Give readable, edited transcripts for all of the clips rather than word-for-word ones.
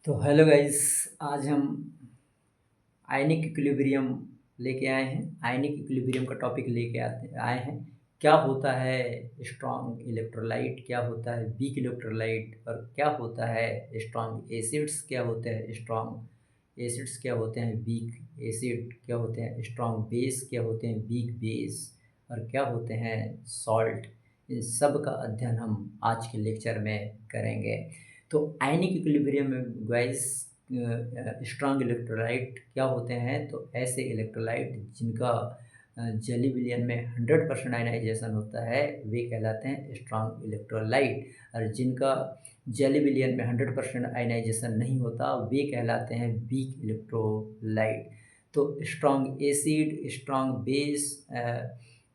तो hello guys. आज हम आयनिक इक्विलिब्रियम लेके आए हैं। आयनिक इक्विलिब्रियम का टॉपिक लेके आते आए हैं। क्या होता है स्ट्रॉन्ग इलेक्ट्रोलाइट, क्या होता है वीक इलेक्ट्रोलाइट, और क्या होता है स्ट्रॉन्ग एसिड्स, क्या होते हैं स्ट्रॉन्ग एसिड्स, क्या होते हैं वीक एसिड, क्या होते हैं स्ट्रॉन्ग बेस, क्या होते हैं वीक बेस, और क्या होते हैं सॉल्ट। इन सब का अध्ययन हम आज के लेक्चर में करेंगे। तो आयनिक इक्विलिब्रियम में गाइस स्ट्रॉन्ग इलेक्ट्रोलाइट क्या होते हैं, तो ऐसे इलेक्ट्रोलाइट जिनका जली विलयन में 100% आयनाइजेशन होता है वे कहलाते हैं स्ट्रॉन्ग इलेक्ट्रोलाइट, और जिनका जली विलयन में 100% आयनाइजेशन नहीं होता वे कहलाते हैं वीक इलेक्ट्रोलाइट। तो स्ट्रॉन्ग एसिड, स्ट्रॉन्ग बेस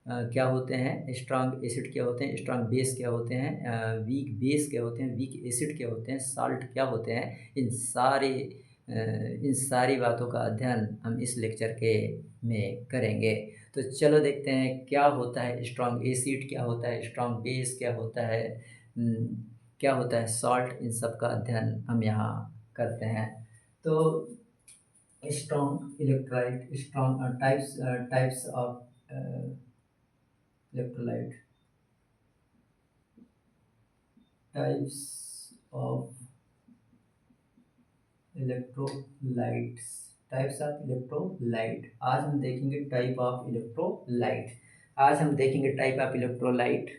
क्या होते हैं, स्ट्रॉन्ग एसिड क्या होते हैं, स्ट्रॉन्ग बेस क्या होते हैं, वीक बेस क्या होते हैं, वीक एसिड क्या होते हैं, साल्ट क्या होते हैं, इन सारी बातों का अध्ययन हम इस लेक्चर के में करेंगे। तो चलो देखते हैं क्या होता है स्ट्रॉन्ग एसिड, क्या होता है स्ट्रॉन्ग बेस, क्या होता है क्या होता है सॉल्ट। इन सब का अध्ययन हम यहाँ करते हैं। तो strong electrolyte, strong types of electrolyte, types of electrolytes, types of electrolyte. आज हम देखेंगे टाइप ऑफ इलेक्ट्रोलाइट। आज हम देखेंगे type of electrolyte.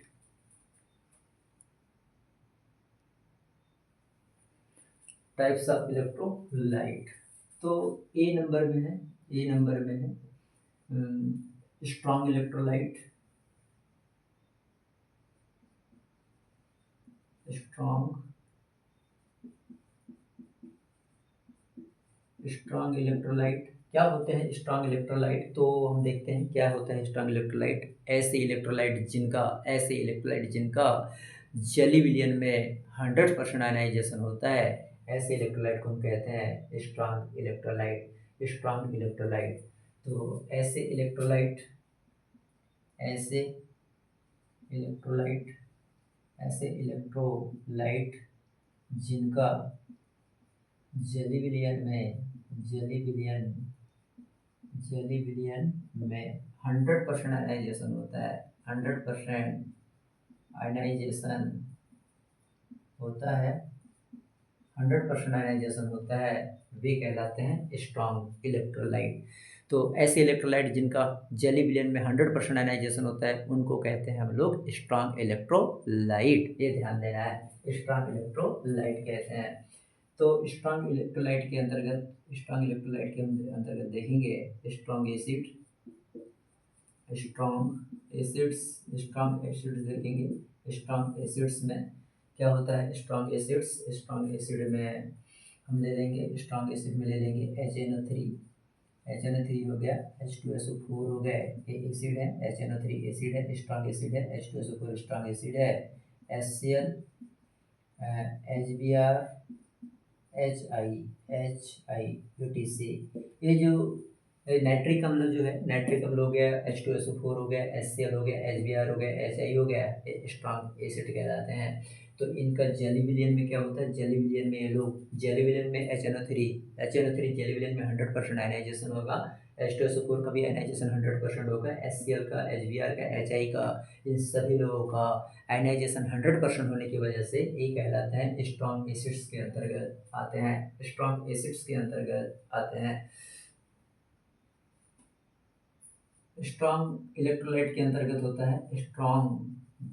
Types of electrolyte. तो ए नंबर में है, ए नंबर में है strong electrolyte, strong strong electrolyte. क्या होते हैं स्ट्रॉन्ग इलेक्ट्रोलाइट, तो हम देखते हैं क्या होता है स्ट्रॉन्ग इलेक्ट्रोलाइट। ऐसे इलेक्ट्रोलाइट जिनका जली विलयन में 100% आयनाइजेशन होता है, ऐसे इलेक्ट्रोलाइट को हम कहते हैं स्ट्रॉन्ग इलेक्ट्रोलाइट। Strong electrolyte. तो ऐसे इलेक्ट्रोलाइट ऐसे इलेक्ट्रोलाइट जिनका जली विलयन में जली विलयन जली विलयन में 100% आयनाइजेशन होता है, 100% आयनाइजेशन होता है, 100% आयनाइजेशन होता है, वे कहलाते हैं स्ट्रॉन्ग इलेक्ट्रोलाइट। तो ऐसे इलेक्ट्रोलाइट जिनका जली विलयन में 100% आयनाइजेशन होता है उनको कहते हैं हम लोग स्ट्रॉन्ग इलेक्ट्रोलाइट। ये ध्यान देना है, स्ट्रॉन्ग इलेक्ट्रोलाइट कहते हैं। तो स्ट्रॉन्ग इलेक्ट्रोलाइट के अंतर्गत देखेंगे स्ट्रॉन्ग एसिड, स्ट्रॉन्ग एसिड्स देखेंगे। स्ट्रॉन्ग एसिड्स में क्या होता है, स्ट्रॉन्ग एसिड में हम ले लेंगे, स्ट्रॉन्ग एसिड में ले लेंगे HNO3। HNO3 हो गया, H2SO4 हो गया, ये एसिड है, HNO3 एसिड है, स्ट्रॉन्ग एसिड है, H2SO4 स्ट्रॉन्ग एसिड है, HCl, HBr, HI, ये जो नाइट्रिक अम्ल जो है, नाइट्रिक अम्ल हो गया, H2SO4 हो गया, HCl हो गया, HBr हो गया, HI हो गया, ये स्ट्रॉन्ग एसिड कहलाते हैं। तो इनका जली विलयन में क्या होता है, जली विलयन में ये लोग जली विलयन में HNO3 जली विलयन में 100% आयनाइजेशन होगा, H2SO4 का भी आयनाइजेशन 100% होगा, HCl का, HBr का, HI का, इन सभी लोगों का आयनाइजेशन 100% होने की वजह से ये कहलाते हैं स्ट्रॉन्ग एसिड्स के अंतर्गत आते हैं, स्ट्रॉन्ग एसिड्स के अंतर्गत आते हैं। स्ट्रॉन्ग इलेक्ट्रोलाइट के अंतर्गत होता है स्ट्रॉन्ग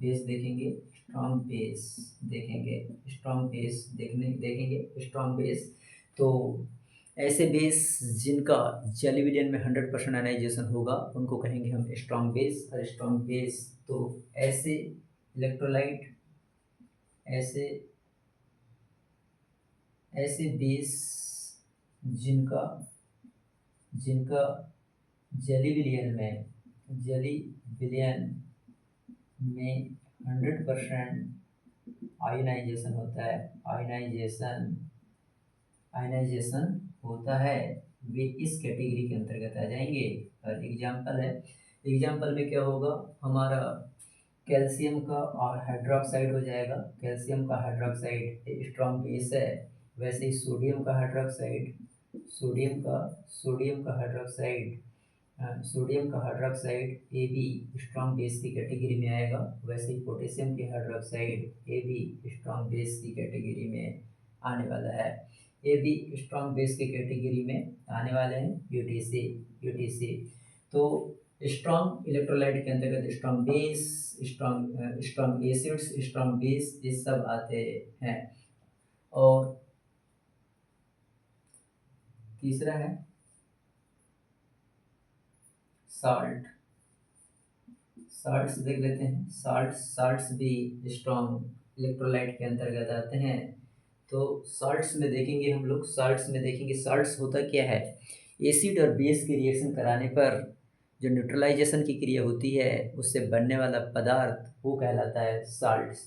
बेस देखेंगे, स्ट्रॉन्ग बेस देखेंगे, स्ट्रॉन्ग बेस देखेंगे स्ट्रॉन्ग बेस। तो ऐसे बेस जिनका जली विलयन में 100% आयनाइजेशन होगा उनको कहेंगे हम स्ट्रॉन्ग बेस। और स्ट्रॉन्ग बेस, तो ऐसे इलेक्ट्रोलाइट ऐसे ऐसे बेस जिनका जिनका जली जली विलयन में 100% आयनाइजेशन होता है, आयनाइजेशन होता है, वे इस कैटेगरी के अंतर्गत आ जाएंगे। और एग्जाम्पल में क्या होगा, हमारा कैल्शियम का और हाइड्रोक्साइड हो जाएगा। कैल्शियम का हाइड्रोक्साइड स्ट्रॉन्ग बेस है, वैसे ही सोडियम का हाइड्रोक्साइड, सोडियम का हाइड्रोक्साइड, सोडियम का hydroxide A be strong base की कैटेगरी में आएगा। वैसे ही पोटेशियम की hydroxide A be strong base की कैटेगरी में आने वाला है। ए बी स्ट्रॉन्ग बेस की कैटेगरी में आने वाले हैं यूटीसी। यूटीसी तो स्ट्रॉन्ग इलेक्ट्रोलाइट के अंतर्गत strong base, strong acids, strong base, ये सब आते हैं। और तीसरा है साल्ट। साल्ट्स देख लेते हैं। साल्ट्स भी स्ट्रॉन्ग इलेक्ट्रोलाइट के अंतर्गत आते हैं। तो साल्ट्स में देखेंगे हम लोग, साल्ट्स होता क्या है। एसिड और बेस की रिएक्शन कराने पर जो न्यूट्रलाइजेशन की क्रिया होती है उससे बनने वाला पदार्थ वो कहलाता है साल्ट्स।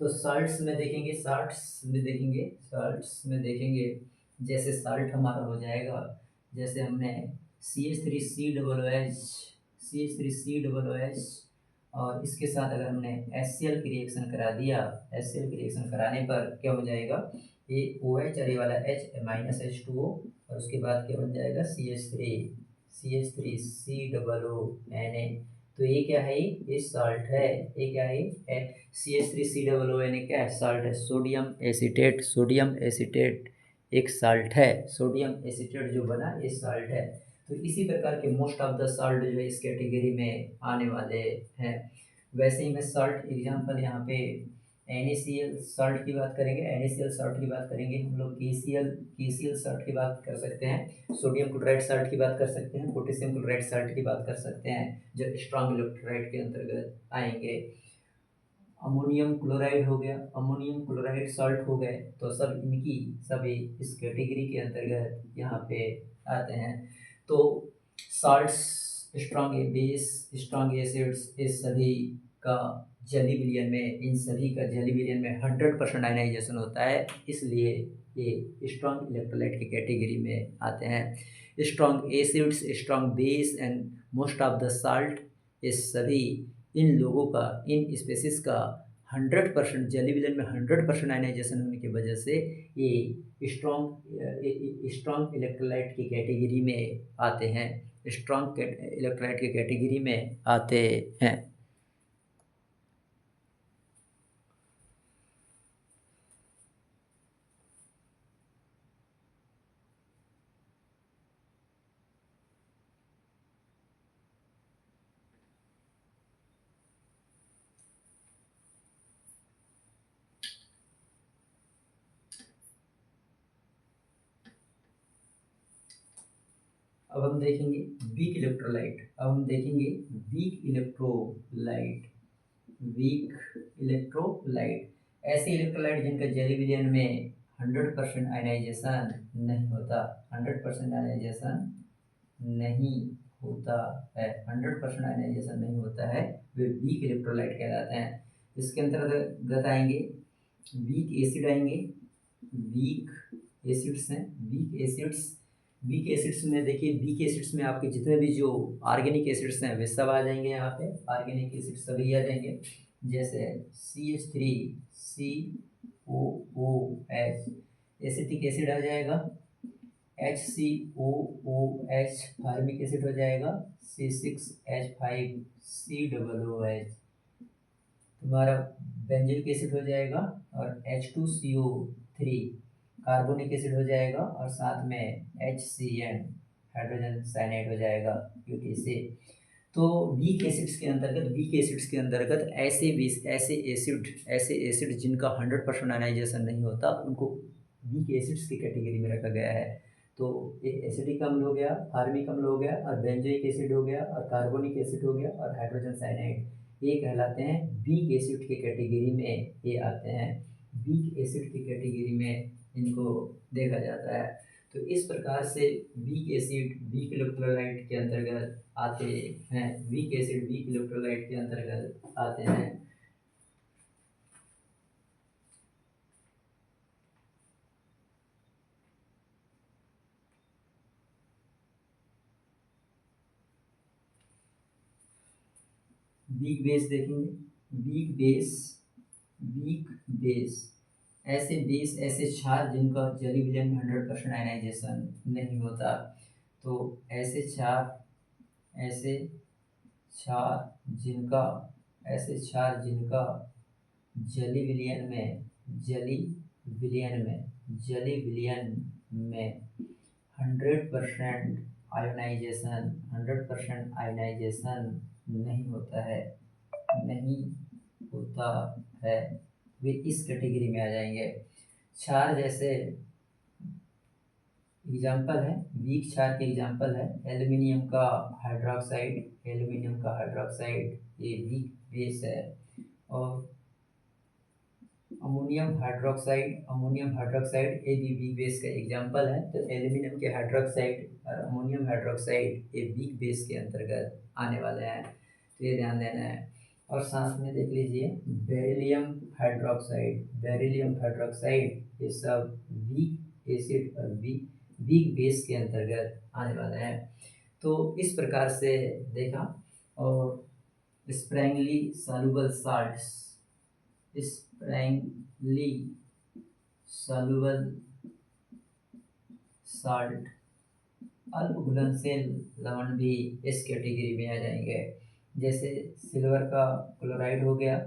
तो साल्ट्स में देखेंगे जैसे साल्ट हमारा हो जाएगा, जैसे हमने CH3COOH, CH3COOH, और इसके साथ अगर हमने HCl की रिएक्शन करा दिया, HCl की रिएक्शन कराने पर क्या हो जाएगा, ये OH और ये वाला H माइनस H2O, और उसके बाद क्या बन जाएगा CH3COONA। तो ये क्या है, ये साल्ट है। ये क्या है, CH3COONA क्या है, साल्ट है। सोडियम एसीटेट एक साल्ट है। सोडियम एसीटेट जो बना ये साल्ट है। तो इसी प्रकार के मोस्ट ऑफ द साल्ट जो है इस कैटेगरी में आने वाले हैं। वैसे ही मैं साल्ट एग्जांपल यहाँ पे NaCl साल्ट की बात करेंगे, NaCl साल्ट की बात करेंगे हम लोग, KCl साल्ट की बात कर सकते हैं, सोडियम क्लोराइड साल्ट की बात कर सकते हैं, पोटेशियम क्लोराइड साल्ट की बात कर सकते हैं जो स्ट्रॉन्ग इलेक्ट्रोलाइट के अंतर्गत आएंगे। अमोनियम क्लोराइड हो गया, अमोनियम क्लोराइड साल्ट हो गए, तो सभी इस कैटेगरी के अंतर्गत यहाँ पे आते हैं। तो salts, strong base, strong acids, इस सभी का जली विलयन में, इन सभी का जली विलयन में 100% आयनाइजेशन होता है, इसलिए ये स्ट्रॉन्ग इलेक्ट्रोलाइट की कैटेगरी में आते हैं। Strong acids, strong base and most of the salt, इस सभी इन लोगों का, इन स्पेसिस का 100% जली विलयन में 100% आयनाइजेशन होने की वजह से ये स्ट्रॉन्ग इलेक्ट्रोलाइट की कैटेगरी में आते हैं, स्ट्रॉन्ग इलेक्ट्रोलाइट की कैटेगरी में आते हैं। अब हम देखेंगे वीक इलेक्ट्रोलाइट। वीक इलेक्ट्रोलाइट ऐसे इलेक्ट्रोलाइट जिनका जली विलयन में 100% आयनाइजेशन नहीं होता, 100% आयनाइजेशन नहीं होता है, 100% आयनाइजेशन नहीं होता है, वे वीक इलेक्ट्रोलाइट कहलाते हैं। इसके अंतर्गत आएंगे वीक एसिड आएंगे, वीक एसिड्स हैं, वीक एसिड्स में देखिए, वीक एसिड्स में आपके जितने भी जो ऑर्गेनिक एसिड्स हैं वे सब आ जाएंगे, यहाँ पे ऑर्गेनिक एसिड सभी आ जाएंगे, जैसे CH3COOH एसिटिक एसिड आ जाएगा, HCOOH फार्मिक एसिड हो जाएगा, C6H5COOH तुम्हारा बेंजिक एसिड हो जाएगा, और H2CO3 कार्बोनिक एसिड हो जाएगा, और साथ में HCN हाइड्रोजन साइनाइड हो जाएगा UTC। तो वीक एसिड्स के अंतर्गत ऐसे एसिड जिनका 100% आयनाइजेशन नहीं होता उनको वीक एसिड्स की कैटेगरी में रखा गया है। तो एक एसिडिक अम्ल हो गया, फार्मिक अम्ल हो गया, और बेंजोइक एसिड हो गया, और कार्बोनिक एसिड हो गया, और हाइड्रोजन साइनाइड, ये कहलाते हैं वीक एसिड की कैटेगरी में, ये आते हैं वीक एसिड की कैटेगरी में, इनको देखा जाता है। तो इस प्रकार से वीक एसिड वीक इलेक्ट्रोलाइट के अंतर्गत आते हैं, वीक एसिड वीक इलेक्ट्रोलाइट के अंतर्गत आते हैं। वीक बेस देखेंगे, वीक बेस, वीक बेस ऐसे 20 ऐसे क्षार जिनका जली विलयन में 100% आयनाइजेशन नहीं होता। तो ऐसे क्षार जिनका ऐसे क्षार जिनका जली विलयन में जली विलयन में 100% आयोनाइजेशन नहीं होता है, वे इस कैटेगरी में आ जाएंगे। क्षार जैसे एग्जाम्पल है, वीक क्षार के एग्जाम्पल है एल्यूमिनियम का हाइड्रोक्साइड, ये वीक बेस है। और अमोनियम हाइड्रोक्साइड ये भी वीक बेस का एग्जाम्पल है। तो एल्यूमिनियम के हाइड्रोक्साइड और अमोनियम हाइड्रोक्साइड ये वीक बेस के अंतर्गत आने वाले हैं, तो ये ध्यान देना है। और साथ में देख लीजिए बेरिलियम हाइड्रोक्साइड, ये सब वीक एसिड और वीक बेस के अंतर्गत आने वाले हैं। तो इस प्रकार से देखा। और स्प्रैंगली सॉल्युबल साल्ट अल्प घुलनशील लवण भी इस कैटेगरी में आ जाएंगे। जैसे सिल्वर का क्लोराइड हो गया,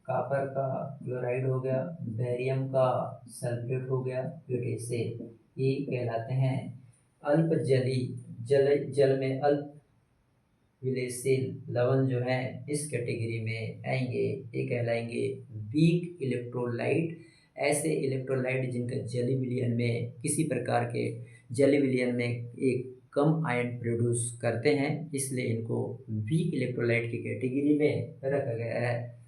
कॉपर का क्लोराइड हो गया, बेरियम का सल्फेट हो गया, पोटेशियम, ये कहलाते हैं अल्प जल में अल्प विलेयशील लवण जो है इस कैटेगरी में आएंगे। ये कहलाएंगे वीक इलेक्ट्रोलाइट। ऐसे इलेक्ट्रोलाइट जिनका जली विलयन में किसी प्रकार के जली विलयन में एक कम आयन प्रोड्यूस करते हैं, इसलिए इनको वीक इलेक्ट्रोलाइट की कैटेगरी में रखा गया है।